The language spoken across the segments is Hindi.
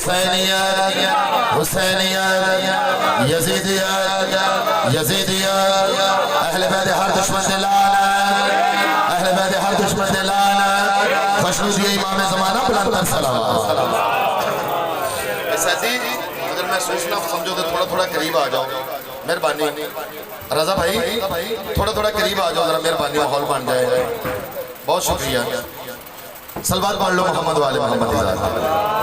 हुसैनिया हुसैनिया यजीदिया यजीदिया अहले बैत हर दुश्मन से लानत, अहले बैत हर दुश्मन से लानत। खुशनुदी इमाम ज़माना बुलंद तर सलावत। अगर मैं सोचना समझो तो थोड़ा थोड़ा करीब आ जाओ, मेहरबानी। रजा भाई थोड़ा थोड़ा करीब आ जाओ जरा, मेहरबानी, माहौल बन जाए। बहुत शुक्रिया। सलवात पढ़ लो मोहम्मद वाले मोहम्मद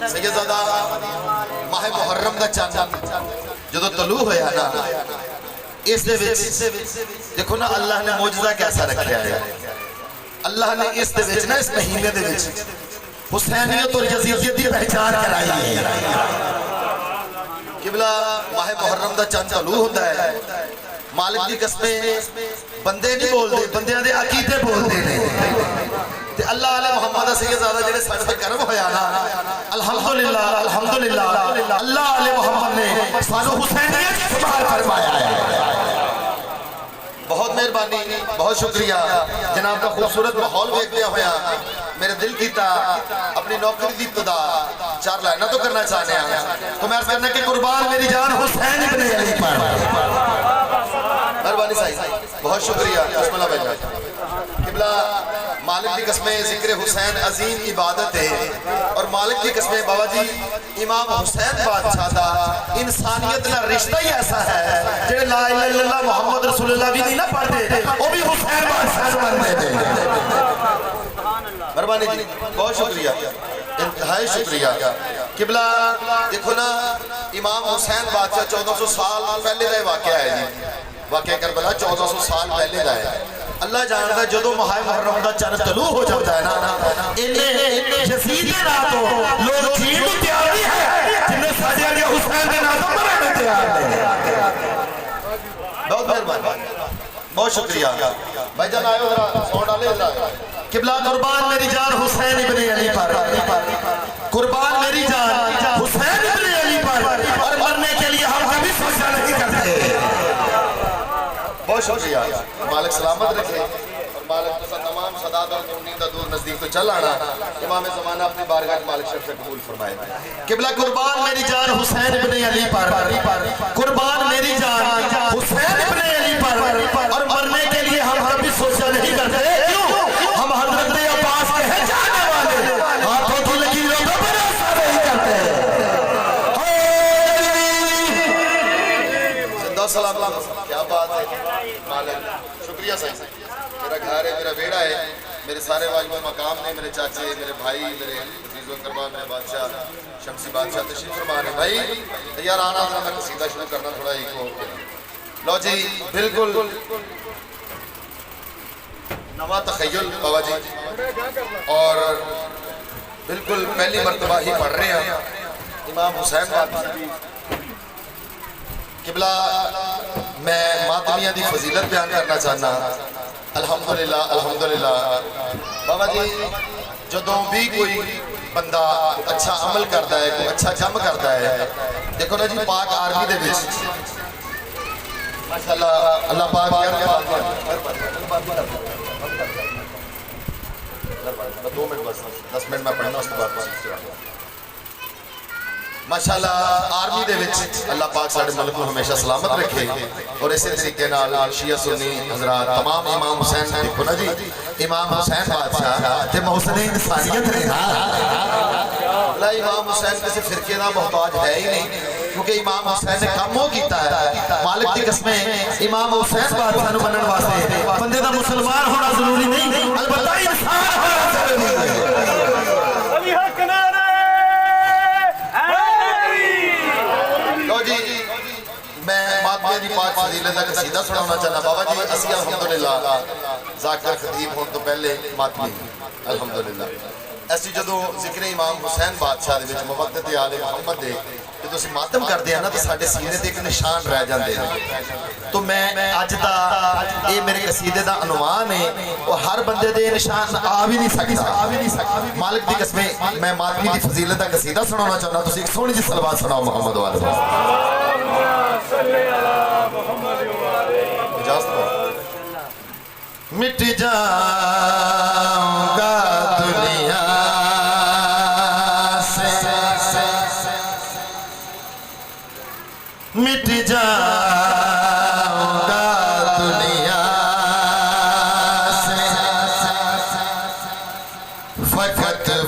सैयदज़ादा। माह मुहर्रम का चंद जो तलू होया ना, इस देखो ना अल्लाह ने मौजज़ा कैसा रखा है। अल्लाह ने इस महीने दे विच हुसैनियत और यज़ीदियत की पहचान कराई है। किबला माह मुहर्रम का चंद तलू होता है। मालिक की कसमें बंदे नहीं बोलते, बंदियां दे अकीदे बोलते ने। ते अल्लाह वाले मोहम्मद सैयदज़ादा जेड़े साडे ते करम होया ना, अल्हम्दुलिल्लाह अल्हम्दुलिल्लाह अल्लाह वाले मोहम्मद ने सानू हुसैनियत संभाल फरमाया है। बहुत मेहरबानी, बहुत शुक्रिया जनाब का खूबसूरत माहौल देखते होया मेरे दिल की अपनी नौकरी की इब्तिदा चार लाइना तो करना चाहते हैं। तो मैं अर्ज़ करना कि कुर्बान मेरी जान हुसैन इब्न अली पर। मेहरबानी साहिब, बहुत शुक्रिया। बिस्मिल्लाह भाई। किबला मालिक की कसमें जिक्र हुसैन अजीम इबादत है और मालिक की कसमें बाबा जी इमाम हुसैन बादशाह दा इंसानियत का रिश्ता ही ऐसा है। जेड़े ला इलाहा इल्लल्लाह मुहम्मद रसूलुल्लाह भी नहीं ना पढ़ते, वो भी हुसैन बादशाह बनते थे। मेहरबानी जी, बहुत शुक्रिया, इंतहाई शुक्रिया। किबला देखो ना, इमाम हुसैन बादशाह 1400 साल पहले का वाकया है जी। वाकया करबला 1400 साल पहले का है। अल्लाह जानता जो माह मुहर्रम का चंद तलू हो जाता है ना, यजीद दे नाम तो लोग जीण नूं तैयार नहीं है, जिन्ने साडे अली हुसैन दे नाम तो मरन नूं तैयार नहीं। बहुत मेहरबानी, बहुत शुक्रिया भाईजान। आयो जरा सौ डाले जरा। किबला कुर्बान मेरी जान हुसैन इब्न अली पर, कुर्बान मेरी जान हुसैन इब्न अली पर, और मरने के लिए हम कभी सोचा नहीं करते। बहुत शुक्रिया। मालिक सलामत रखे और मालिक तो तमाम सदात और उम्मीद दूर नजदीक तो चल आना। इमाम ज़माना अपनी बारगाह में मालिक शर्फ से कबूल फरमाए। किबला कुर्बान मेरी जान हुसैन इब्न अली पर, कुर्बान मेरी जान हुसैन इब्न अली पर, और मरने के लिए हम कभी सोचा नहीं करते। क्यों? हम हज़रत अब्बास के हैं जाने वाले, हाथों की लकीरों पर भरोसा नहीं करते। सलाम, क्या बात है मालिक, शुक्रिया साहब। मेरा घर है, मेरा बेड़ा है, मेरे सारे वाजिब मकाम ने, मेरे चाचे, मेरे भाई, मेरे अजीज़ करबा, मेरे बादशाह शमसी बादशाह तशरीफ फरमा है। भाई यार आना था, मैं सीधा शुरू करना थोड़ा एक हो। लो जी, बिल्कुल नवा तखय्युल बाबा जी, और बिल्कुल पहली मरतबा ही पढ़ रहे हैं इमाम हुसैन बादशाह। किबला मैं मातमिया की फजीलत बयान करना चाहना। अल्हम्दुलिल्लाह अल्हम्दुलिल्लाह बाबा जी, जदों भी कोई बंदा अच्छा अमल करता है, कोई अच्छा जम करता है, देखो ना जी पाक आर्मी दे विच माशाअल्लाह अल्लाह पाक यार 2 मिनट बस 10 मिनट में पढ़ना, उसके बाद माशाअल्लाह आर्मी दे विच अल्लाह पाक साडे मुल्क को हमेशा सलामत रखे। और इसी तरीके नाल शिया सुन्नी हजरात तमाम इमाम हुसैन देखो ना जी, इमाम हुसैन बादशाह ते मोहसिन इंसानियत ने ना। इमाम हुसैन किसी फिरके का मोहताज है ही नहीं, क्योंकि इमाम हुसैन ने काम वो किया है। मालिक की कसमें इमाम हुसैन बादशाह नूं मनण वास्ते बंदे दा मुसलमान होना जरूरी नहीं, अलबत्ता इंसान होना जरूरी है। मैं मातमिया की पाक फजीलत का कसीदा सुनाना चाहना। बाबा जी असी अल्हम्दुलिल्लाह ज़ाकिर खतीब होने तो पहले मातमी अल्हम्दुलिल्लाह ऐसी जो जिक्र इमाम हुसैन बादशाह दे विच मुवद्दत आले मुहम्मद दे जो तुसीं मातम करते हैं ना, तो साडे सीने ते एक निशान रह जाते हैं। तो मैं अज दा ये मेरे कसीदे का अनुमान है, वो हर बंदे दे निशान आ भी नहीं सकता। मालिक की कसमें मैं मातमी की फजीलत का कसीदा सुनाना चाहना। तुसीं एक सोहनी जी सलवात सुनाओ मोहम्मद वाले। मिट जाऊंगा दुनिया से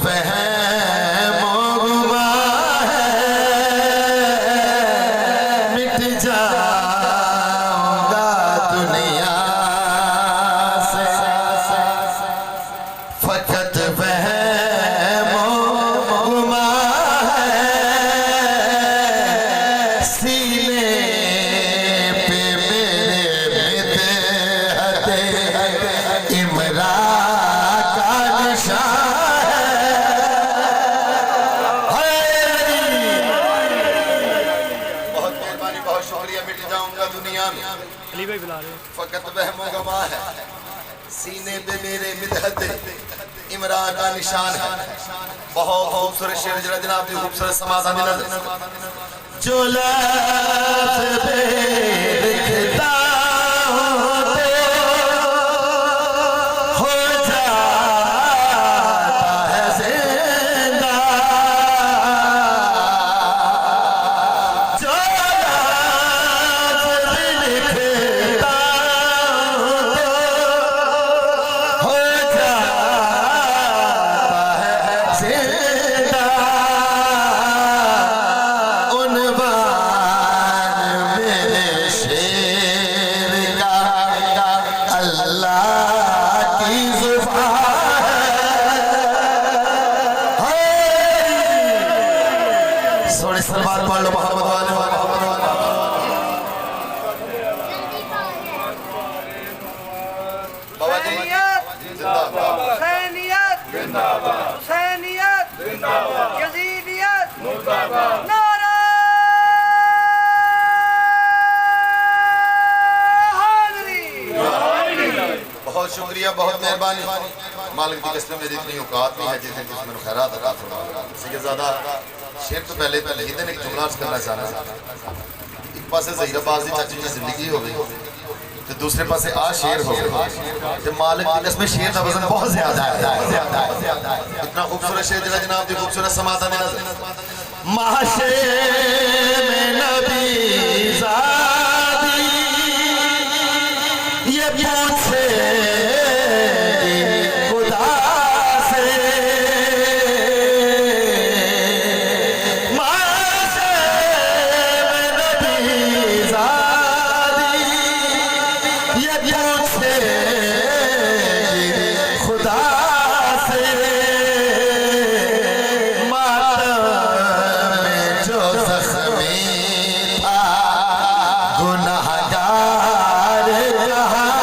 वहम गुमा है, मिट जाऊंगा दुनिया से, फकत वहम गुमा है, सीने पे मेरे मिदहते इमरा का निशान है। बहुत मेहरबानी, बहुत शुक्रिया। मिट जाऊंगा दुनिया में, अली भाई बुला रहे हो। फकत वहम गमा है, सीने पे मेरे मिदहत इमरान का निशान है। बहुत खूबसूरत शेर जरा जनाब की खूबसूरत समाधान नजर जो लफ्ज़ पे लिखता हूँ हो जाता है जिंदा, जो लफ्ज़ लिखता हो जाता है जिंदा, उन्वान मेरे शेर का अल्लाह की ज़ुबान है। सोने सलवार पढ़ लो मोहम्मद वाले बाबा जी जिंदाबाद, हुसैनियत जिंदाबाद, हुसैनियत जिंदाबाद, यजीदियत मुर्दाबाद, नारा हैदरी। बहुत शुक्रिया, बहुत मेहरबानी। मालिक की कसम मेरी इतनी औकात नहीं है जितने दुश्मन खैरात अता फरमा। इससे ज़्यादा शेर तो पहले हिंदन एक जुमला अर्ज़ करना चाहना। एक पासे ज़हीराबाद की चाची की जिंदगी हो गई तो दूसरे पासे आ शेर हो गए। तो मालिक की कसम शेर का वजन बहुत ज्यादा है। इतना खूबसूरत शेर जरा जनाब की खूबसूरत समाधान माशे में नबी ज़ादी ये पूछे खुदा से, माशे में नबी ज़ादी ये पूछे खुदा से, मातम में जो ज़ख्मी था गुनहगार कहाँ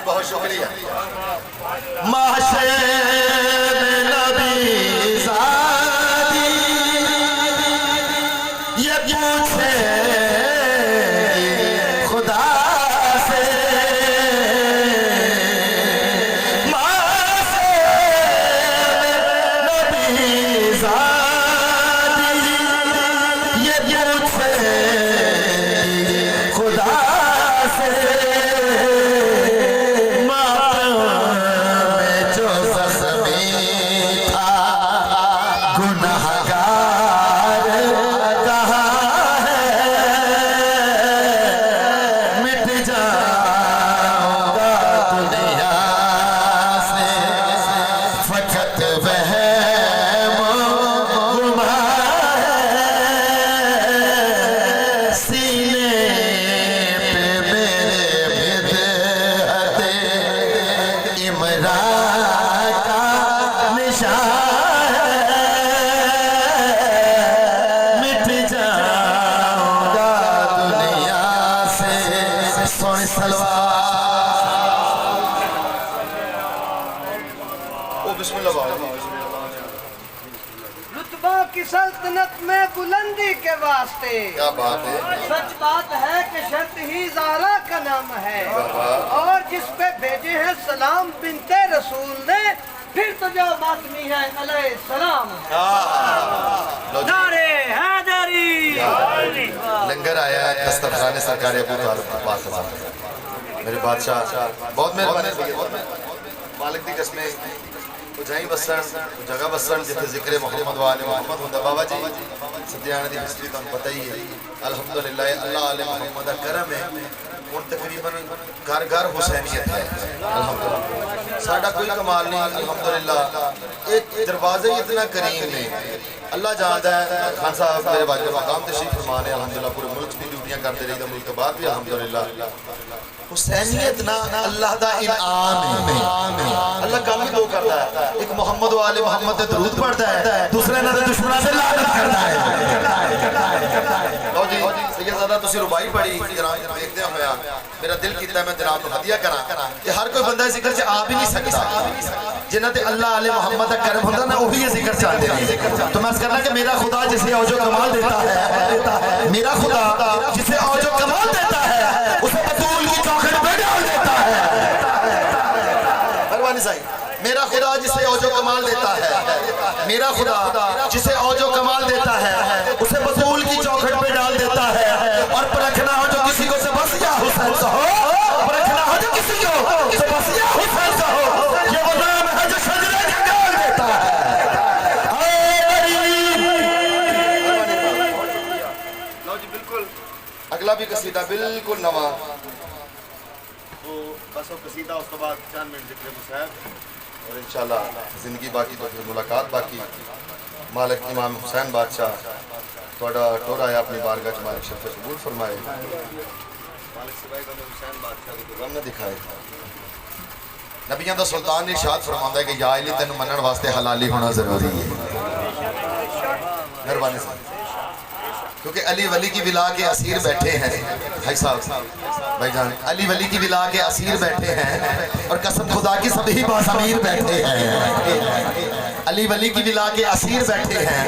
बहुत शुक्रिया। माशे में नबी ज़ादी ये पूछे खुदा से, माशे में नबी ज़ादी ये पूछे खुदा से, गुनहगार कहाँ है, मिट जाऊंगा दुनिया से, फकत वहम गुमा है, सीने पे मेरे मिदहत इमरान का निशान रुतबा की सल्तनत में बुलंदी के वास्ते। क्या बात है, सच बात है कि शर्त ही ज़ारा का नाम है, और जिस पे भेजे हैं सलाम बिनते रसूल ने, फिर तो जो बातमी है अलैहि सलाम। नारे हैदरी। लंगर आया है दस्तरखाने सरकारी अबू तालिब मेरे बादशाह, बहुत मेहरबानी। मालिक की कसमें उजाई बसन जगह बसन जिथे जिक्र मुहम्मद वाले मुहम्मद होंदा बाबा जी सत्यान की हिस्ट्री तुहानू पता ही है। अल्हम्दुलिल्लाह अल्लाह आले मुहम्मद का करम है हुण तकरीबन घर घर हुसैनियत है। अल्हम्दुलिल्लाह साडा कोई कमाल नहीं। अल्हम्दुलिल्लाह एक दरवाज़ा ही इतना करीम ने अल्लाह जानता है। खान साहब मेरे वाजिब मकाम तशरीफ फरमा ने अल्हम्दुलिल्लाह पूरे मुल्क की ड्यूटियां करते रही मुल्क के बाद भी अल्हम्दुलिल्लाह हुसैनियत ना अल्लाह दा इनाम है। अल्लाह काम ही दो करता है, एक मोहम्मद वाले मोहम्मद ते दरूद पढ़ता है, दूसरे ना दुश्मन से लानत करता है। लो जी सैयदजादा तुसी रुबाई पढ़ी जनाब देखदे होया मेरा दिल कीता मैं जनाब नूं हदिया करा कि हर कोई बंदा जिक्र च आ भी नहीं सकता जिन्हां ते अल्लाह आले मोहम्मद दा करम हुंदा ना वही जिक्र च आते हैं। तो मैं कहना कि मेरा खुदा जिसे औजो कमाल देता है, मेरा खुदा जिसे औजो कमाल देता है उसे बतूल की चौखट पे डाल देता है। मेहरबानी साईं मेरा खुदा जिसे औजो कमाल देता है, मेरा खुदा जिसे औजो कमाल देता है उसे बतूल की चौखट पे डाल देता है। और परखना हो जो किसी को से बस या हुसैन से हो, परखना हो जो किसी को से बस या हुसैन से हो, ये वो नाम है जो शजरे का डाल देता है। लो जी बिल्कुल अगला भी कसीदा बिल्कुल नवा तो बस वो कसीदा उस बाद चंद मिनट जिक्र मुसाहब और इंशाल्लाह जिंदगी बाकी तो फिर मुलाकात बाकी। मालिक इमाम हुसैन बादशाह थोड़ा टोरा है अपनी बारगाह मालिक शर्फ कबूल फरमाए। मालिक सिवाय का हुसैन बादशाह को गम न दिखाए। नबियां दा सुल्तान ने इरशाद फरमांदा है कि या अली तेन मनन वास्ते हलाली होना जरूरी है। मेहरबानी से क्योंकि अली वली की विला के असीर बैठे हैं भाई साहब भाईजान अली वली की विला के असीर बैठे हैं और कसम खुदा की सभी बाज़मीर बैठे हैं। अली वली की विला के असीर बैठे हैं,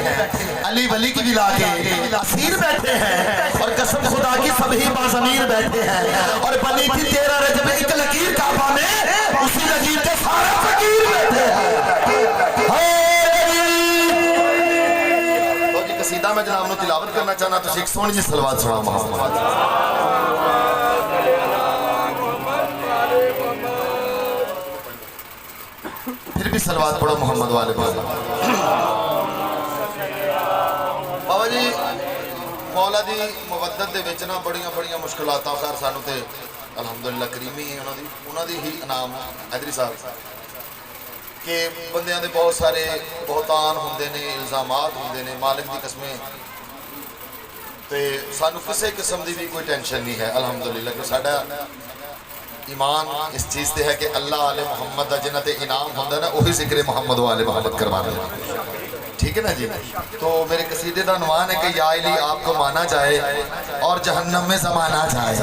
अली वली की विला के असीर बैठे हैं और कसम खुदा की सभी बाज़मीर बैठे हैं। और बनी थी 13 रजब एक लकीर काबा में उसी लकीर के सारे फकीर बैठे हैं। कसीदा मैं जनाब नूं तिलावत करना चाहना तो एक सोहनी जी सलवात सुनाओ मोहम्मद। फिर भी सलवात पढ़ो मोहम्मद वाले बाबा जी मौला दी मुवद्दत दे विच ना बड़ियां बड़ियां मुश्किलातां खैर सानू ते अल्हम्दुलिल्लाह करीमी है उन्हां दी ही इनाम हैदरी साहब कि बंदियां दे बहुत सारे बहुतान होंदे ने इल्जामात होंदे ने मालिक दी कसमें ते सानू किसी किस्म की भी कोई टेंशन नहीं है अल्हम्दुलिल्लाह कि साडा ईमान इस चीज़ से है कि अल्लाह आले मुहम्मद का जिन्हां ते इनाम होंदा ना वही जिक्र मोहम्मद वाले मोहम्मद करवाने। ठीक है ना जी। तो मेरे कसीदे का अनवान है कि या अली आपको माना जाए और जहन्नम में जमाना जाए।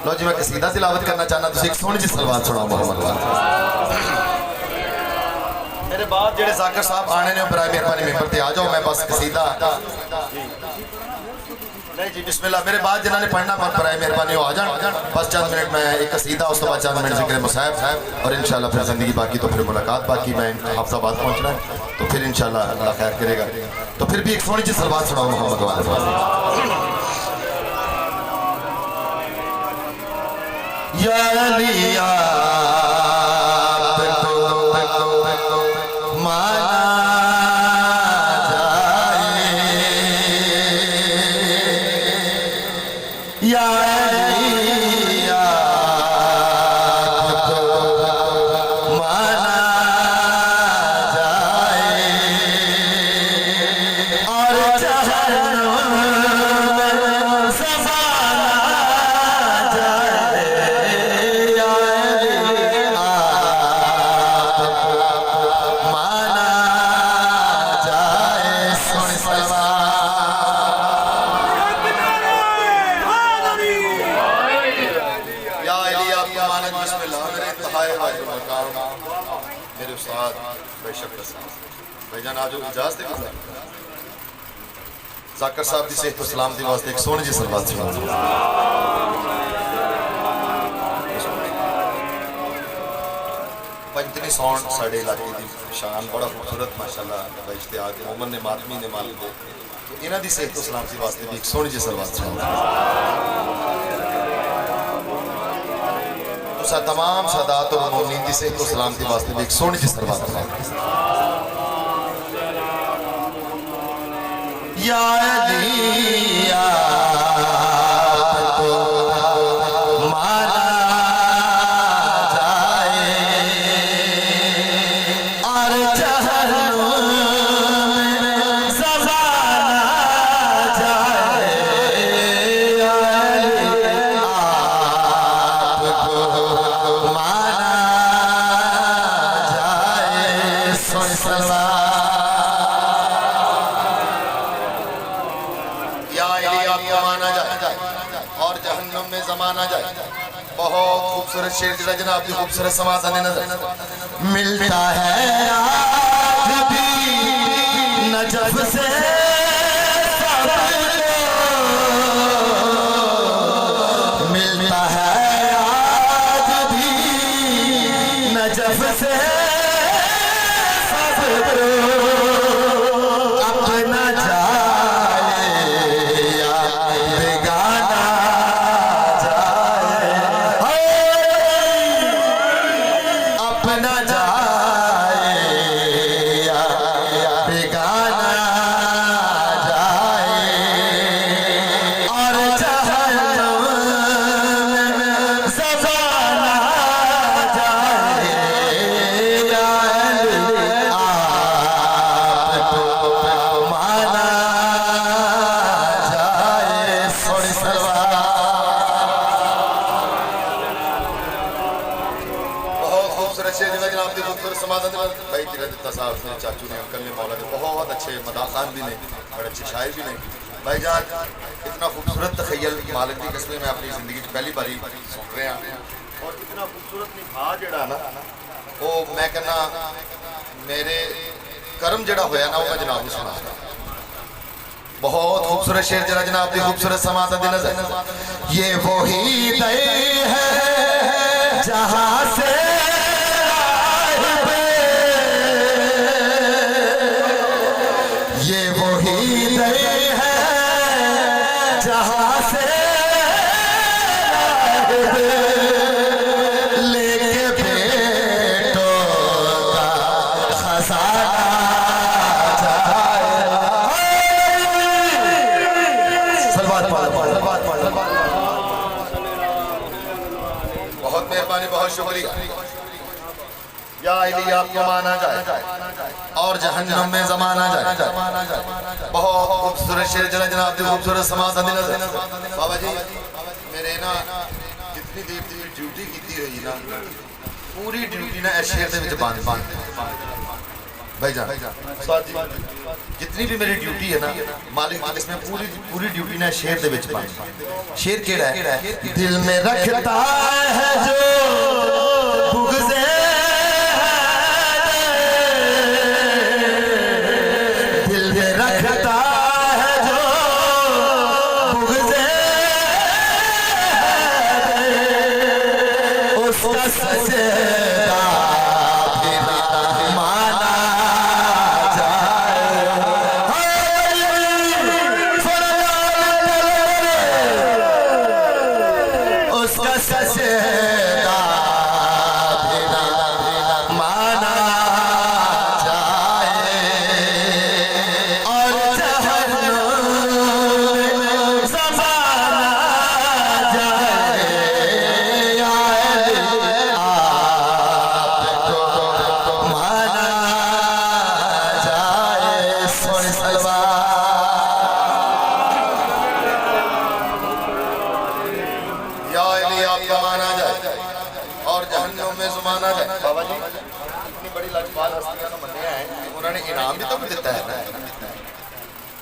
लो जी मैं कसीदा तिलावत करना चाहना तो एक सोहनी जी सलवात सुनाओ मोहम्मद वाले। मेरे बाद जेडे जाकिर साहब आने ने बराए मेहरबानी मेंबर ते आ जाओ मैं बस कसीदा नहीं जी बिस्मिल्लाह मेरे बाद जिन्होंने पढ़ना मत बराए मेहरबानी हो आ जान बस चंद मिनट में एक कसीदा उस बाद चंद मिनट जिक्र मुसाहब और इंशाल्लाह फिर जिंदगी बाकी तो फिर मुलाकात बाकी। मैं हफ्ता बाद पहुंचना है तो फिर इंशाल्लाह अल्लाह खैर करेगा। तो फिर भी एक सोहनी जी सलवात सुनाओ मोहम्मद वाले। या अली मेरे उस्ताद बेशक भाईजान आज इजाजत है जाकिर साहब की सेहत सलाम के वास्ते एक सोहनी जी सलवात सुनाओ। पंचनी साउंड साढ़े इलाके की शान बड़ा खूबसूरत माशाल्लाह इश्तियाक मोमन ने मातमी ने मालिक दे तो इन्हां दी सेहत सलाम के वास्ते भी एक सोहनी जी सलवात सुनाओ। तो तुसा तमाम सादात और मोमिनीन दी सेहत और सलामती वास्ते भी एक सोहनी जी सरबत या अली या जमाना जाए। बहुत खूबसूरत शेर जिला जनाब की खूबसूरत समाज नजर मिलता है आज भी नजफ से मिलता है आज भी नजफ से अपना चाचू ने अंकल ने मौला ने बहुत अच्छे मदाखान भी ने बड़े अच्छे शायर भी ने भाईजान इतना खूबसूरत तखय्युल मालिक की कसमें मैं अपनी जिंदगी पहली बारी सुन रहा और इतना खूबसूरत निभा जड़ा ना वो मैं कहना मेरे कर्म जड़ा होया ना वो मैं जनाब को सुना बहुत खूबसूरत शेर जरा जनाब की खूबसूरत समात दी नजर ये वही दे है जहां से या इली आपको माना जाए और जहन्नम में जमाना जाए। बहुत खूबसूरत शेर जला जनाब की खूबसूरत समाज बाबा जी मेरे ना जितनी देर की ड्यूटी की हुई ना पूरी ड्यूटी ना इस शेर दे विच बंद भाईजान जितनी भी मेरी ड्यूटी है ना मालिक की इसमें पूरी ड्यूटी ना शेर दे विच बंद। शेर केड़ा है दिल में रखता है जो बुग़्ज़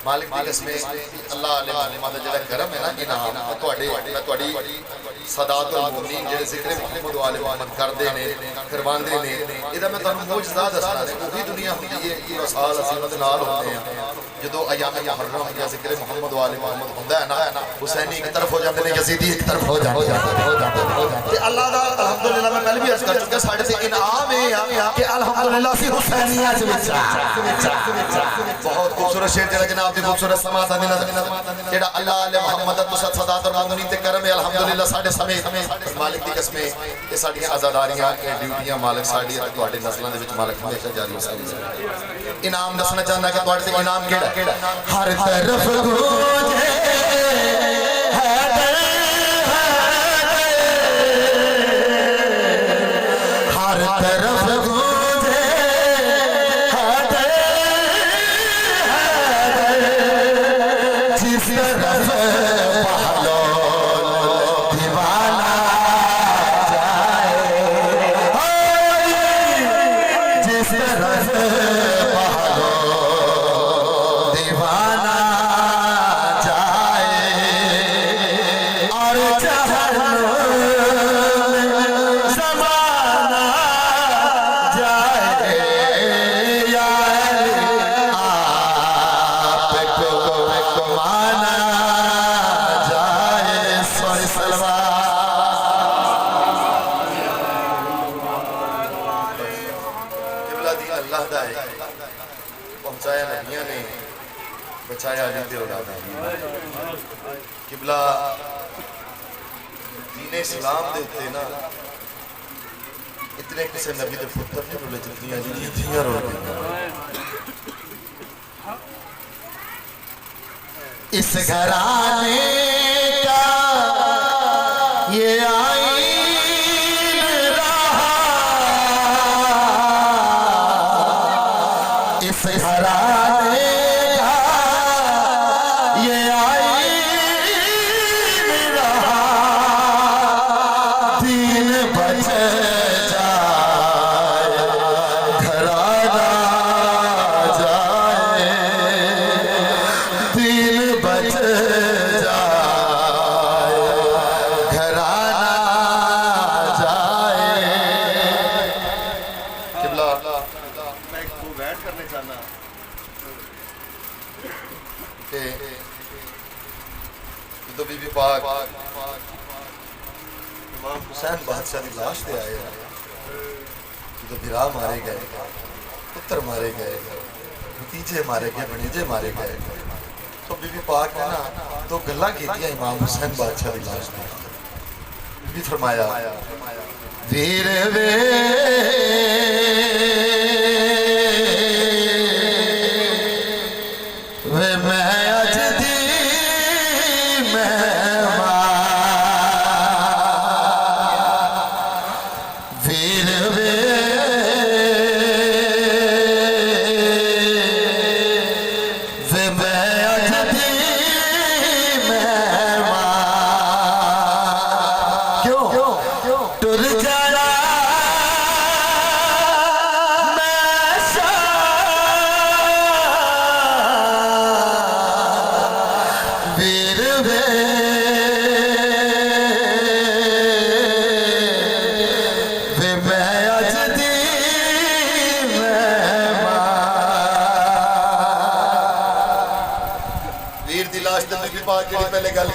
मालिक की कसमें अल्लाह आलिमा दा जेड़ा करम है ना इनाम ਤੁਹਾਡੇ ਮੈਂ ਤੁਹਾਡੀ सदात मुमीन जेडे जिक्र मुहम्मद वाले मोहम्मद करते ने करवांदे ने ਇਹਦਾ मैं ਤੁਹਾਨੂੰ ਮੌਜਜ਼ਾ ਦੱਸਣਾ है ਉਹੀ दुनिया ਹੁੰਦੀ है पूरा साल ਅਸੀਂ ਉਹਦੇ ਨਾਲ ਹੁੰਦੇ ਆ ਜਦੋਂ ਅਯਾਮ ਮੁਹर्रम या जिक्र मुहम्मद वाले मोहम्मद ਹੁੰਦਾ है ना हुसैनी एक तरफ हो जाते हैं यजीदी एक तरफ हो जाते ते अल्लाह दा अल्हम्दुलिल्लाह मैं पहले भी अर्ज कर चुका ਸਾਡੇ ਤੇ ਇਨਾਮ है कि अल्हम्दुलिल्लाह ਅਸੀਂ हुसैनिया च विच बहुत खूबसूरत शेर जेड़ा जनाब जनाब दी खूबसूरत समात दी नजर जेड़ा अल्लाह अले मोहम्मद तुसा सदात और मंगनी ते करम है अल्हम्दुलिल्लाह साडे समेत मालिक दी कसमें ये साडीਆਂ आजादारियां ये ड्यूटियां मालिक साडी ते ਤੁਹਾਡੇ नस्लां दे विच मालिक हमेशा जारी हो सकदी इनाम दसना चाहना कि ਤੁਹਾਡੇ ते इनाम केड़ा हर तरफ गूंजे हर तरफ गूंजे जिस तरफ पहलों दीवाना जाए जिस तरफ पहलों दीवाना जाए और ज़माना जाए या आपको माना जाए सोई किबला दी अल्लाह दा है पहुंचाया नबियां ने बचाया अली दे औलाद किबला दीन इस्लाम दे उत्ते ना इतने किसी नबी दे पुत्र नहीं रोले जितनी अली दी धियां रो गई इस घराने का ये आईन रहा इस घराने का ये आईन रहा दीन बच जाए घराना जाए दीन बच जाए घराना जाए किबला मैं एक को बैठ करने चाहना कि तो बीबी पाक इमाम हुसैन बादशाह की लाश पे आए तो बिरा मारे गए पुत्र मारे गए भतीजे मारे गए भणीजे मारे गए तो बीबी पाक ने ना दो गल्लां कीतियां इमाम हुसैन बादशाह की लाश पे भी फरमाया वीर वे वे मैं अज दी मेहमान वीर वे वे मैं अज दी मेहमान क्यों टुर जाना मैं वीर वे वे मैं अज दी मेहमान वीर दी लाश ते बीबी पाक जेड़ी पहले गल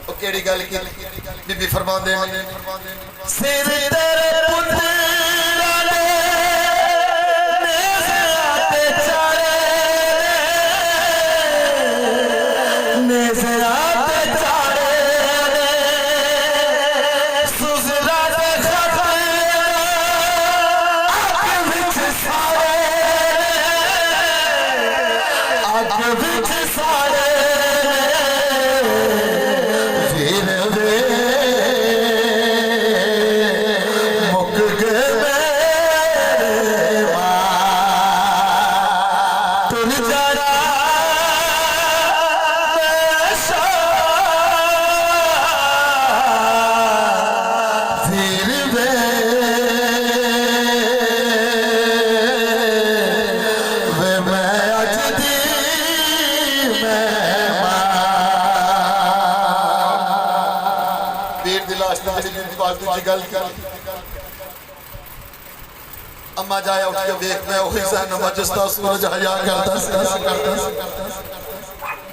ओ केड़ी गल की बीबी फरमांदे ने सिर तेरे पुत्र ने नेज़राते चारे नेज़राते चारे सुज़रा दे खबर आग विच सारे आग विच सारे वीर वे मुक गए मेरे मां तुर जाना मैं शाह वीर वे वे मैं अज दी मेहमान वीर दी लाश ते मेरी बीबी पाक दी गल कर अम्मा जाया उठ के देख मैं वही सन मजस्ता सूरज हया करता सी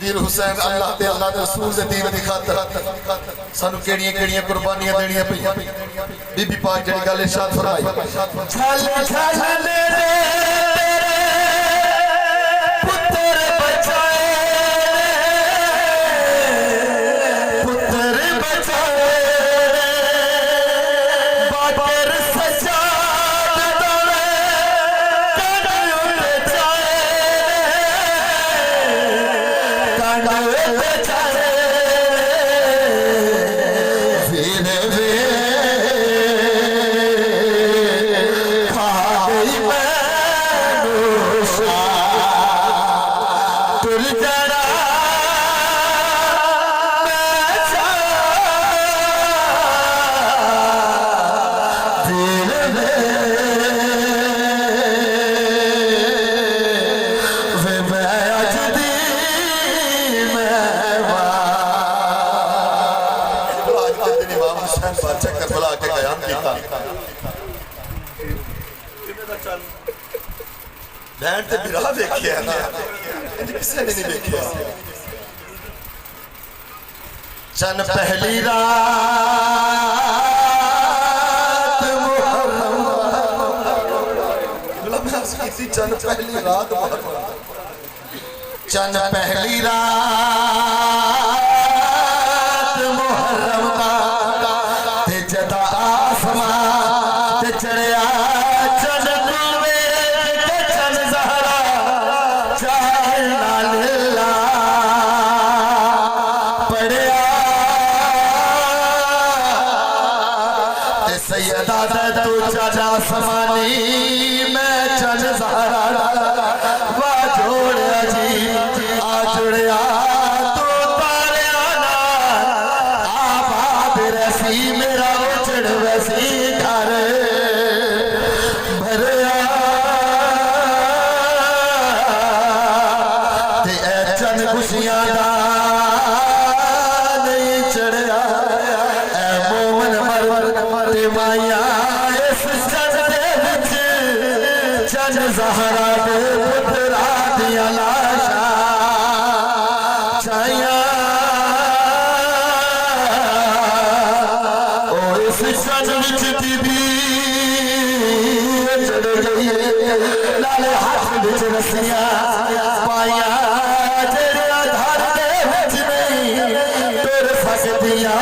वीर हुसैन अल्लाह ते अल्लाह दे रसूल दे दीन दी खातर सानू केड़ियां कुर्बानियां देनियां पईयां बीबी पाक जेड़ी गल इरशाद फरमाई छल छल मेरे पुत्र बचाए भैन ते बिरा देखिया ना किसी ने नहीं देखिया चन पहली रात चन पहली रात चन पहली रात मुहर्रम का ते जदा आसमान ते चढ़िया चन कुवे ते चन ज़हरा चाहना लिल्ला पढ़िया ते सैयदा दे तू चन आसमानी मैं चन ज़हरा वा जोड़िया जी आ जुड़िया तू तारिया ना आबाद रसी मेरा उजड़ वसी घर भरिया ते ए चन खुशियां दा नहीं चढ़िया ए मोमन मर ते माया इस चन दे विच चन ज़हरा दे पुत्रा दिया लाशा छाया ओ इस चन विच बीबी चढ़ गई लाले हाथ विच रस्सियां पाया जेड़ियां घर दे विच नहीं तुर सकदियां